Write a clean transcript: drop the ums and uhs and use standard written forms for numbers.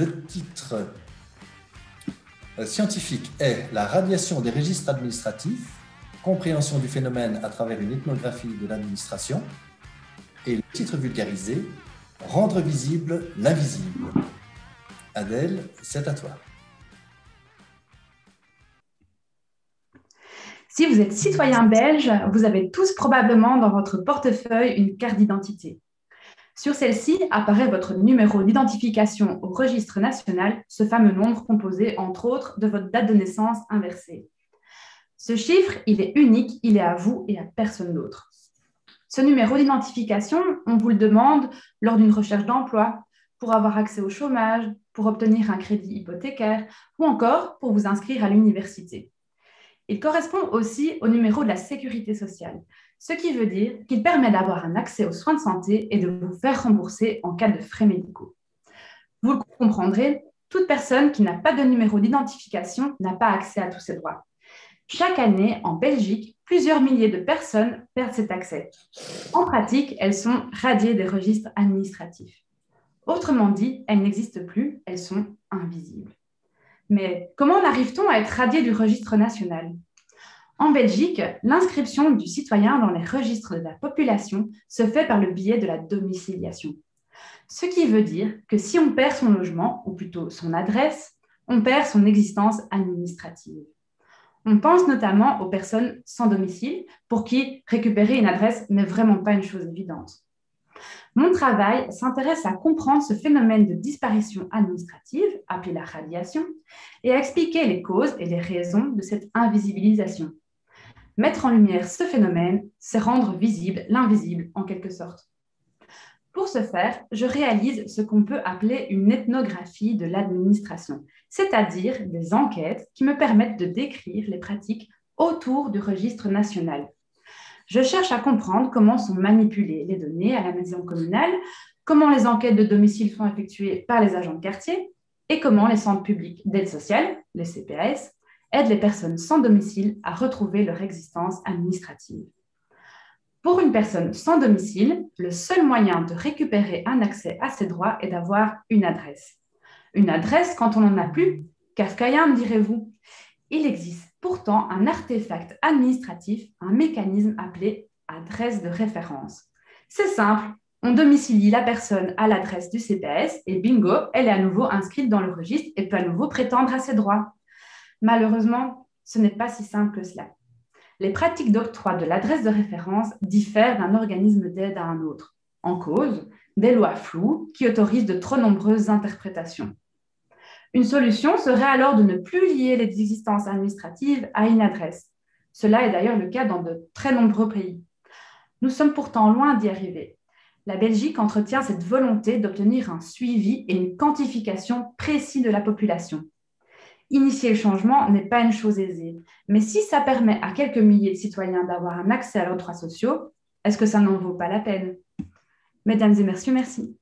Le titre scientifique est La radiation des registres administratifs, compréhension du phénomène à travers une ethnographie de l'administration. Et le titre vulgarisé, Rendre visible l'invisible. Adèle, c'est à toi. Si vous êtes citoyen belge, vous avez tous probablement dans votre portefeuille une carte d'identité. Sur celle-ci apparaît votre numéro d'identification au registre national, ce fameux nombre composé, entre autres, de votre date de naissance inversée. Ce chiffre, il est unique, il est à vous et à personne d'autre. Ce numéro d'identification, on vous le demande lors d'une recherche d'emploi, pour avoir accès au chômage, pour obtenir un crédit hypothécaire ou encore pour vous inscrire à l'université. Il correspond aussi au numéro de la sécurité sociale, ce qui veut dire qu'il permet d'avoir un accès aux soins de santé et de vous faire rembourser en cas de frais médicaux. Vous le comprendrez, toute personne qui n'a pas de numéro d'identification n'a pas accès à tous ces droits. Chaque année, en Belgique, plusieurs milliers de personnes perdent cet accès. En pratique, elles sont radiées des registres administratifs. Autrement dit, elles n'existent plus, elles sont invisibles. Mais comment en arrive-t-on à être radié du registre national ? En Belgique, l'inscription du citoyen dans les registres de la population se fait par le biais de la domiciliation. Ce qui veut dire que si on perd son logement, ou plutôt son adresse, on perd son existence administrative. On pense notamment aux personnes sans domicile, pour qui récupérer une adresse n'est vraiment pas une chose évidente. Mon travail s'intéresse à comprendre ce phénomène de disparition administrative, appelé la radiation, et à expliquer les causes et les raisons de cette invisibilisation. Mettre en lumière ce phénomène, c'est rendre visible l'invisible en quelque sorte. Pour ce faire, je réalise ce qu'on peut appeler une ethnographie de l'administration, c'est-à-dire des enquêtes qui me permettent de décrire les pratiques autour du registre national. Je cherche à comprendre comment sont manipulées les données à la maison communale, comment les enquêtes de domicile sont effectuées par les agents de quartier et comment les centres publics d'aide sociale, les CPAS, aident les personnes sans domicile à retrouver leur existence administrative. Pour une personne sans domicile, le seul moyen de récupérer un accès à ses droits est d'avoir une adresse. Une adresse quand on n'en a plus, kafkaïen, me direz-vous. Il existe pourtant un artefact administratif, un mécanisme appelé adresse de référence. C'est simple, on domicilie la personne à l'adresse du CPS et bingo, elle est à nouveau inscrite dans le registre et peut à nouveau prétendre à ses droits. Malheureusement, ce n'est pas si simple que cela. Les pratiques d'octroi de l'adresse de référence diffèrent d'un organisme d'aide à un autre. En cause, des lois floues qui autorisent de trop nombreuses interprétations. Une solution serait alors de ne plus lier les existences administratives à une adresse. Cela est d'ailleurs le cas dans de très nombreux pays. Nous sommes pourtant loin d'y arriver. La Belgique entretient cette volonté d'obtenir un suivi et une quantification précis de la population. Initier le changement n'est pas une chose aisée, mais si ça permet à quelques milliers de citoyens d'avoir un accès à leurs droits sociaux, est-ce que ça n'en vaut pas la peine ? Mesdames et messieurs, merci.